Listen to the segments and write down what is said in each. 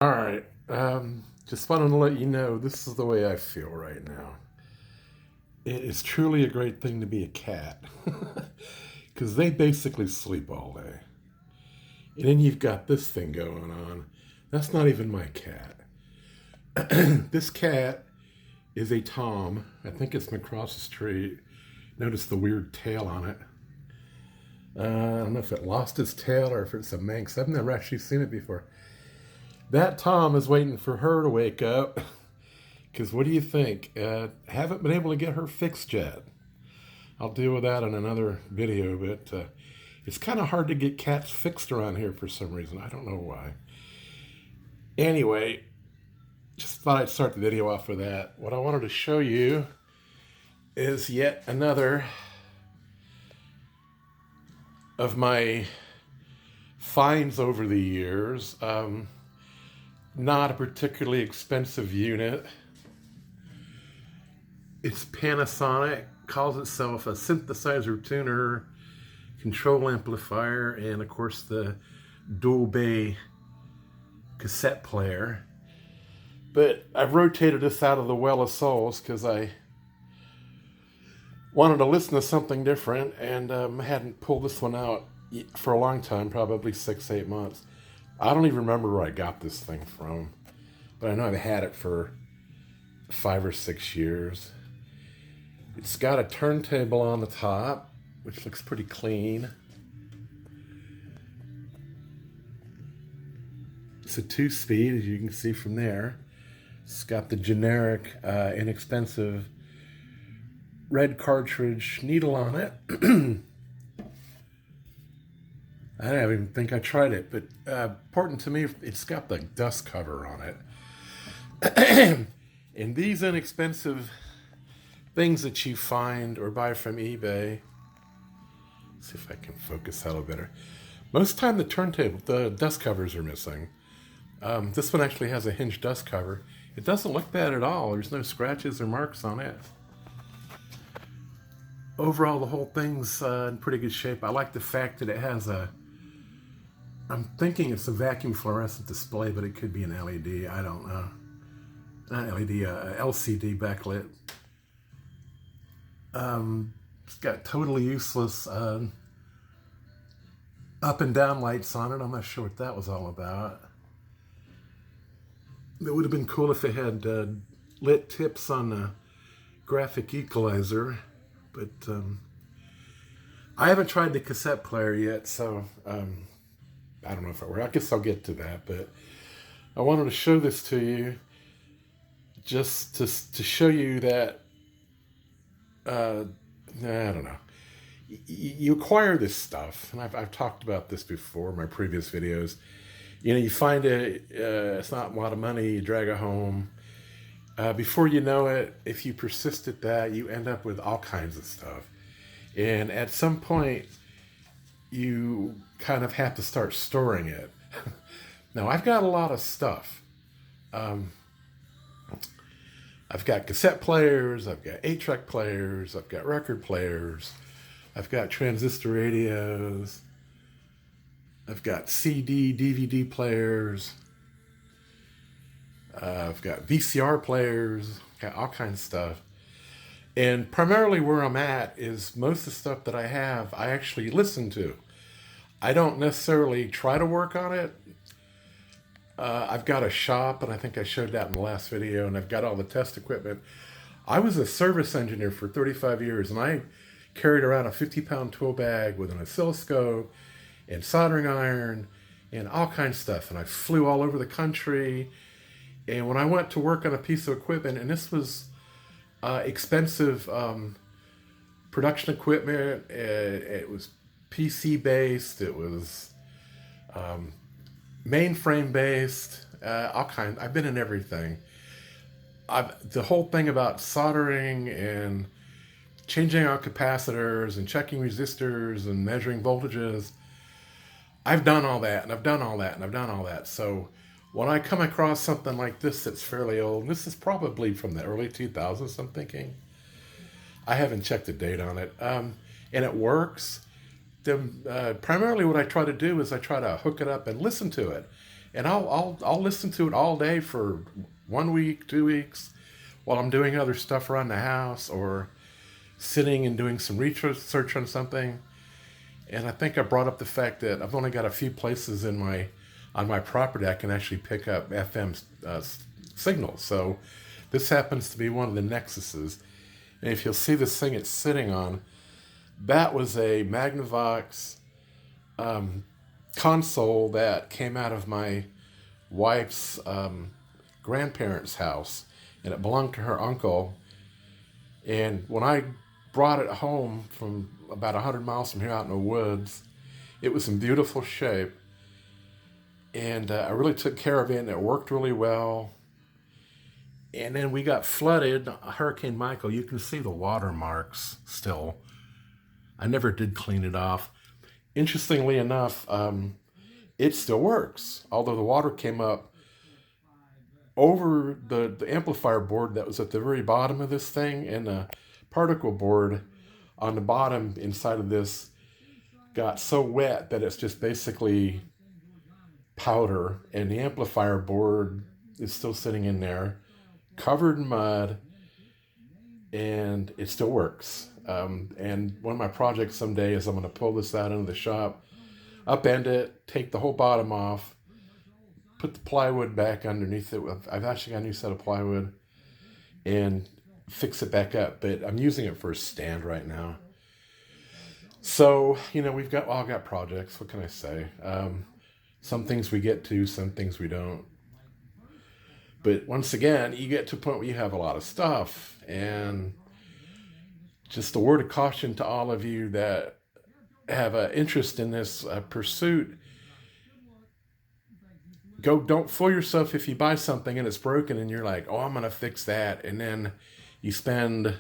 All right. Just wanted to let you know this is the way I feel right now. It is truly a great thing to be a cat because they basically sleep all day. And then you've got this thing going on. That's not even my cat. This cat is a Tom. I think it's from across the street. Notice the weird tail on it. I don't know if it lost its tail or if it's a Manx. I've never actually seen it before. That Tom is waiting for her to wake up. Because what do you think? Haven't been able to get her fixed yet. I'll deal with that in another video, but it's kind of hard to get cats fixed around here for some reason. I don't know why. Anyway, just thought I'd start the video off with that. What I wanted to show you is yet another of my finds over the years. Not a particularly expensive unit. It's Panasonic, calls itself a synthesizer tuner, control amplifier, and of course the dual bay cassette player. But I've rotated this out of the Well of Souls because I wanted to listen to something different, and hadn't pulled this one out for a long time, probably 6-8 months. I don't even remember where I got this thing from, but I know I've had it for 5 or 6 years. It's got a turntable on the top, which looks pretty clean. It's a 2-speed, as you can see from there. It's got the generic, inexpensive red cartridge needle on it. I don't even think I tried it, but important to me, it's got the dust cover on it. And these inexpensive things that you find or buy from eBay, let's see if I can focus that a little better. Most of the time the turntable, the dust covers are missing. This one actually has a hinged dust cover. It doesn't look bad at all. There's no scratches or marks on it. Overall, the whole thing's in pretty good shape. I like the fact that it has I'm thinking it's a vacuum fluorescent display, but it could be an LED. I don't know. Not LED, LCD backlit. It's got totally useless up and down lights on it. I'm not sure what that was all about. It would have been cool if it had lit tips on the graphic equalizer, but I haven't tried the cassette player yet, so I don't know if it works. I guess I'll get to that, but I wanted to show this to you just to show you that I don't know. You acquire this stuff, and I've talked about this before in my previous videos. You know, you find it, it's not a lot of money, you drag it home. Before you know it, if you persist at that, you end up with all kinds of stuff. And at some point, you kind of have to start storing it. Now, I've got a lot of stuff. I've got cassette players, I've got 8-track players, I've got record players, I've got transistor radios, I've got CD, DVD players, I've got VCR players, got all kinds of stuff. And primarily where I'm at is most of the stuff that I have, I actually listen to. I don't necessarily try to work on it. I've got a shop, and I think I showed that in the last video, and I've got all the test equipment. I was a service engineer for 35 years, and I carried around a 50-pound tool bag with an oscilloscope and soldering iron and all kinds of stuff. And I flew all over the country. And when I went to work on a piece of equipment, and this was expensive production equipment, it was PC based, it was mainframe based, all kinds. I've been in everything. The whole thing about soldering and changing out capacitors and checking resistors and measuring voltages, I've done all that, and I've done all that, and I've done all that. So when I come across something like this that's fairly old, and this is probably from the early 2000s, I'm thinking. I haven't checked the date on it. And it works. Primarily what I try to do is I try to hook it up and listen to it. and I'll listen to it all day for 1 week, 2 weeks, while I'm doing other stuff around the house or sitting and doing some research on something. And I think I brought up the fact that I've only got a few places on my property I can actually pick up FM signals. So this happens to be one of the nexuses. And if you'll see this thing it's sitting on, that was a Magnavox console that came out of my wife's grandparents' house, and it belonged to her uncle. And when I brought it home from about 100 miles from here out in the woods, it was in beautiful shape. And I really took care of it, and it worked really well. And then we got flooded. Hurricane Michael, you can see the watermarks still. I never did clean it off. Interestingly enough, it still works. Although the water came up over the amplifier board that was at the very bottom of this thing, and the particle board on the bottom inside of this got so wet that it's just basically powder, and the amplifier board is still sitting in there, covered in mud, and it still works. And one of my projects someday is I'm going to pull this out into the shop, upend it, take the whole bottom off, put the plywood back underneath it. I've actually got a new set of plywood, and fix it back up. But I'm using it for a stand right now. So, we've all got projects. What can I say? Some things we get to, some things we don't. But once again, you get to a point where you have a lot of stuff. And just a word of caution to all of you that have an interest in this pursuit. Don't fool yourself if you buy something and it's broken and you're like, oh, I'm going to fix that. And then you spend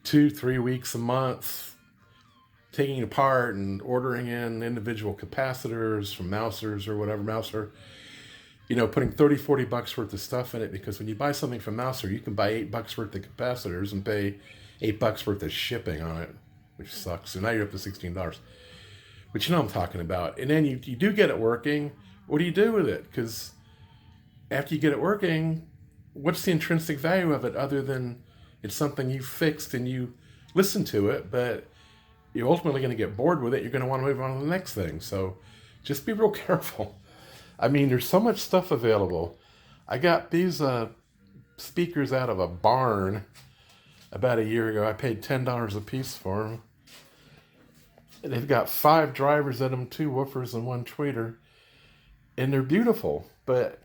2-3 weeks, a month taking it apart and ordering in individual capacitors from Mouser's or whatever, Mouser, putting $30-$40 worth of stuff in it, because when you buy something from Mouser, you can buy $8 worth of capacitors and pay $8 worth of shipping on it, which sucks. So now you're up to $16. But you know what I'm talking about. And then you do get it working. What do you do with it? Because after you get it working, what's the intrinsic value of it other than it's something you fixed and you listen to it, but you're ultimately going to get bored with it. You're going to want to move on to the next thing. So just be real careful. I mean, there's so much stuff available. I got these speakers out of a barn about a year ago. I paid $10 a piece for them. And they've got 5 drivers in them, 2 woofers and 1 tweeter. And they're beautiful, but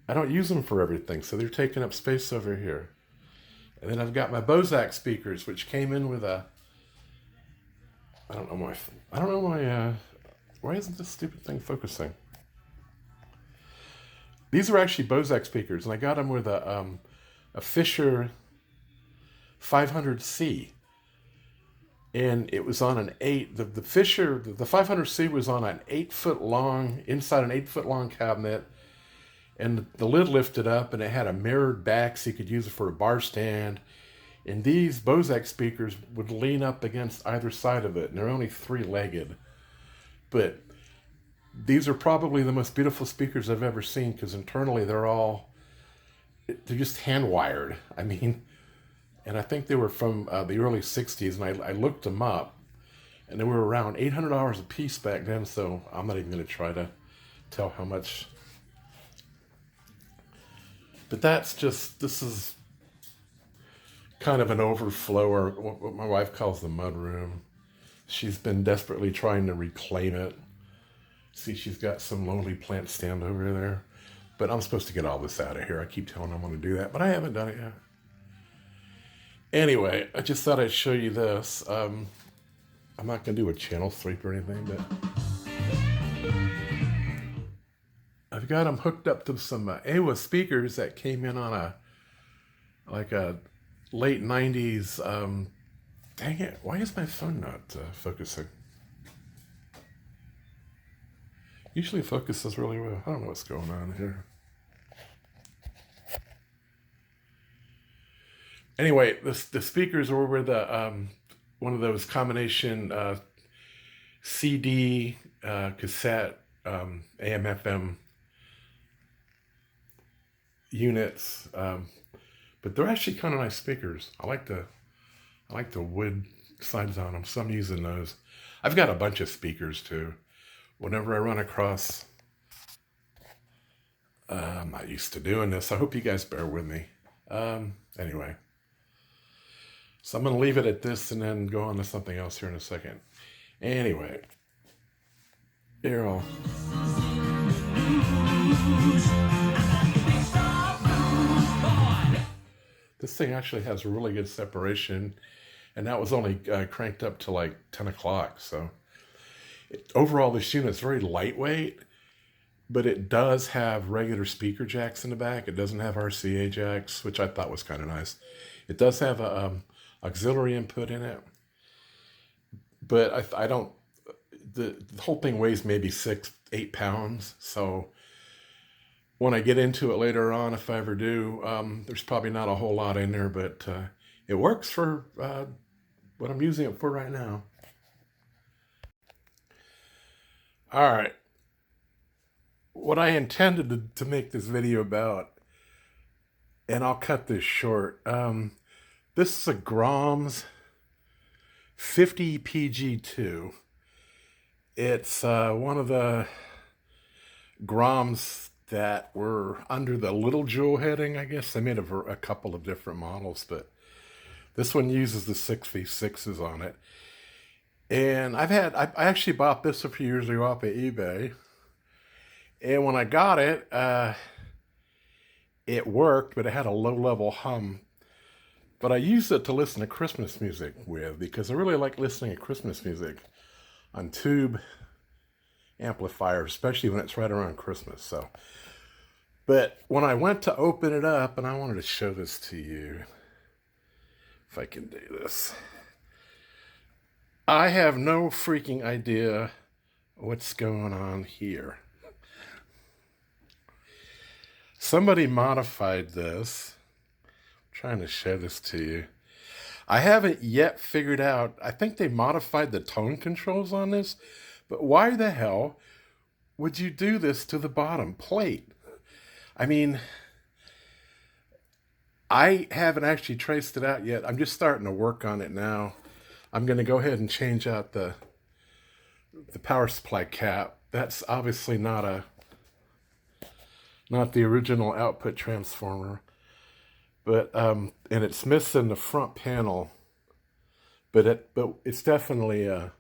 I don't use them for everything, so they're taking up space over here. And then I've got my Bozak speakers, which came in with a... why isn't this stupid thing focusing? These are actually Bozak speakers, and I got them with a Fisher 500C. And it was on an 8, the Fisher, the 500C was on an 8-foot long, inside an 8-foot long cabinet. And the lid lifted up, and it had a mirrored back so you could use it for a bar stand. And these Bozak speakers would lean up against either side of it, and they're only 3-legged. But these are probably the most beautiful speakers I've ever seen, because internally they're just hand-wired. I mean, and I think they were from the early 60s, and I looked them up, and they were around $800 a piece back then, so I'm not even going to try to tell how much. But this is kind of an overflow, or what my wife calls the mud room. She's been desperately trying to reclaim it. See, she's got some lonely plant stand over there. But I'm supposed to get all this out of here. I keep telling her I'm going to do that, but I haven't done it yet. Anyway, I just thought I'd show you this. I'm not going to do a channel sweep or anything, but I've got them hooked up to some AWA speakers that came in on a late 90s. Dang it, why is my phone not focusing? Usually it focuses really well. I don't know what's going on here. Anyway, the speakers were with one of those combination CD, cassette, AM/FM units, but they're actually kind of nice speakers. I like the wood sides on them, so I'm using those. I've got a bunch of speakers too. Whenever I run across, I'm not used to doing this. I hope you guys bear with me. Anyway, so I'm going to leave it at this and then go on to something else here in a second. Anyway, here I'll... This thing actually has really good separation, and that was only cranked up to like 10 o'clock. So overall, this unit's very lightweight, but it does have regular speaker jacks in the back. It doesn't have RCA jacks, which I thought was kind of nice. It does have a auxiliary input in it, but I don't, the whole thing weighs maybe 6-8 pounds. So when I get into it later on, if I ever do, there's probably not a whole lot in there, but it works for what I'm using it for right now. All right. What I intended to make this video about, and I'll cut this short, this is a Grommes 50 PG2. It's one of the Grommes that were under the Little Jewel heading, I guess. They made a couple of different models, but this one uses the 6v6s on it. And I actually bought this a few years ago off of eBay. And when I got it, it worked, but it had a low-level hum. But I used it to listen to Christmas music with, because I really like listening to Christmas music on tube amplifier, especially when it's right around Christmas. So, but when I went to open it up, and I wanted to show this to you, if I can do this, I have no freaking idea what's going on here. Somebody modified this. I'm trying to show this to you. I haven't yet figured out, I think they modified the tone controls on this, but why the hell would you do this to the bottom plate? I mean, I haven't actually traced it out yet. I'm just starting to work on it now. I'm going to go ahead and change out the power supply cap. That's obviously not the original output transformer, but and it's missing the front panel, but it's definitely a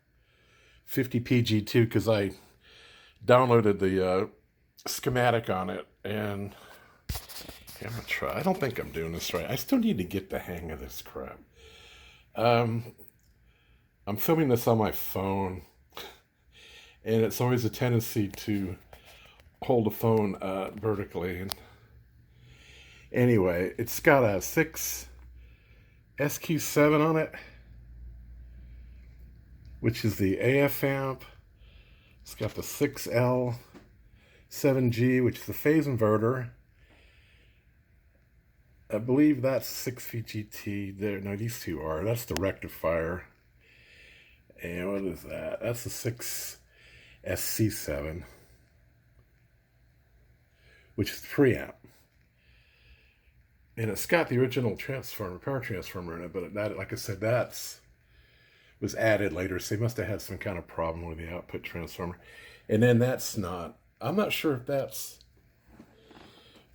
50 PG2 because I downloaded the schematic on it, and I'm gonna try. I don't think I'm doing this right. I still need to get the hang of this crap. I'm filming this on my phone, and it's always a tendency to hold the phone vertically. And anyway, it's got a 6 SQ7 on it, which is the AF amp. It's got the 6L 7G, which is the phase inverter. I believe that's 6 VGT there. No, these two are. That's the rectifier. And what is that? That's the 6 SC7, which is the preamp. And it's got the original transformer, power transformer in it, but that, like I said, was added later, so they must have had some kind of problem with the output transformer. And then that's not, I'm not sure if that's,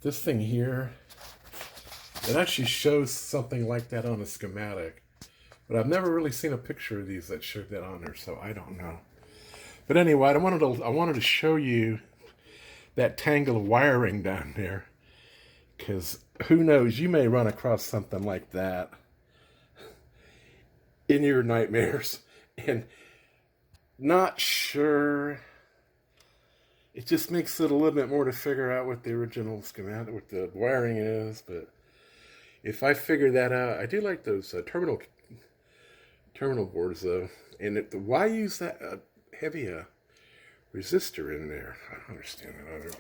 this thing here, it actually shows something like that on a schematic, but I've never really seen a picture of these that showed that on there, so I don't know. But anyway, I wanted to show you that tangle of wiring down there, because who knows, you may run across something like that in your nightmares, and not sure. It just makes it a little bit more to figure out what the original schematic, what the wiring is. But if I figure that out, I do like those terminal boards though. And why use that heavy resistor in there? I don't understand that either,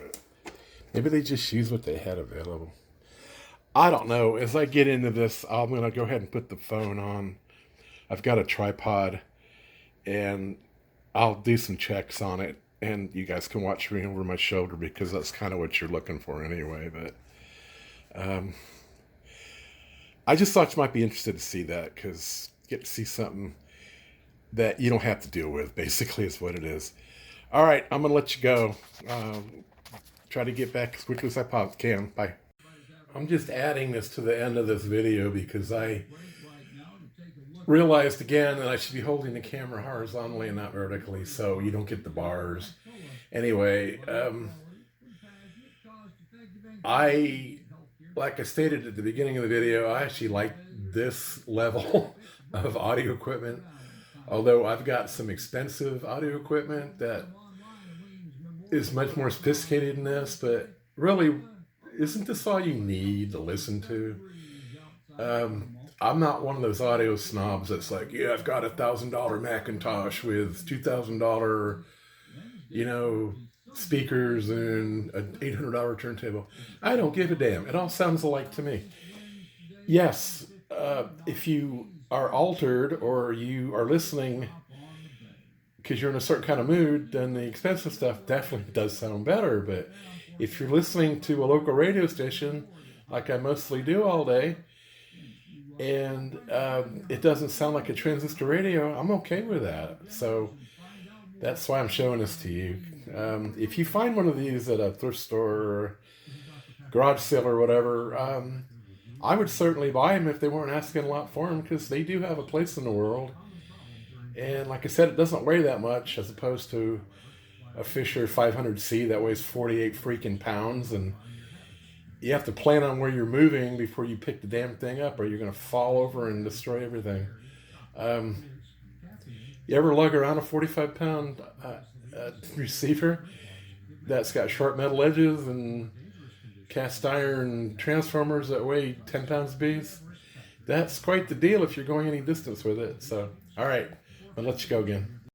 but maybe they just use what they had available. I don't know. As I get into this, I'm going to go ahead and put the phone on. I've got a tripod, and I'll do some checks on it, and you guys can watch me over my shoulder because that's kind of what you're looking for anyway. But I just thought you might be interested to see that, because you get to see something that you don't have to deal with, basically, is what it is. All right, I'm going to let you go. Try to get back as quickly as I can. Bye. I'm just adding this to the end of this video because I realized again that I should be holding the camera horizontally and not vertically, so you don't get the bars. Anyway, like I stated at the beginning of the video, I actually like this level of audio equipment. Although I've got some expensive audio equipment that is much more sophisticated than this, but really, isn't this all you need to listen to? I'm not one of those audio snobs that's like, yeah, I've got $1,000 Macintosh with $2,000, speakers and an $800 turntable. I don't give a damn. It all sounds alike to me. Yes, if you are altered or you are listening because you're in a certain kind of mood, then the expensive stuff definitely does sound better. But if you're listening to a local radio station, like I mostly do all day, and it doesn't sound like a transistor radio, I'm okay with that. So that's why I'm showing this to you. If you find one of these at a thrift store or garage sale or whatever, I would certainly buy them if they weren't asking a lot for them, because they do have a place in the world. And like I said, it doesn't weigh that much as opposed to a Fisher 500C that weighs 48 freaking pounds. And you have to plan on where you're moving before you pick the damn thing up, or you're going to fall over and destroy everything. You ever lug around a 45-pound receiver that's got sharp metal edges and cast iron transformers that weigh 10 pounds apiece? That's quite the deal if you're going any distance with it. So, all right, I'll let you go again.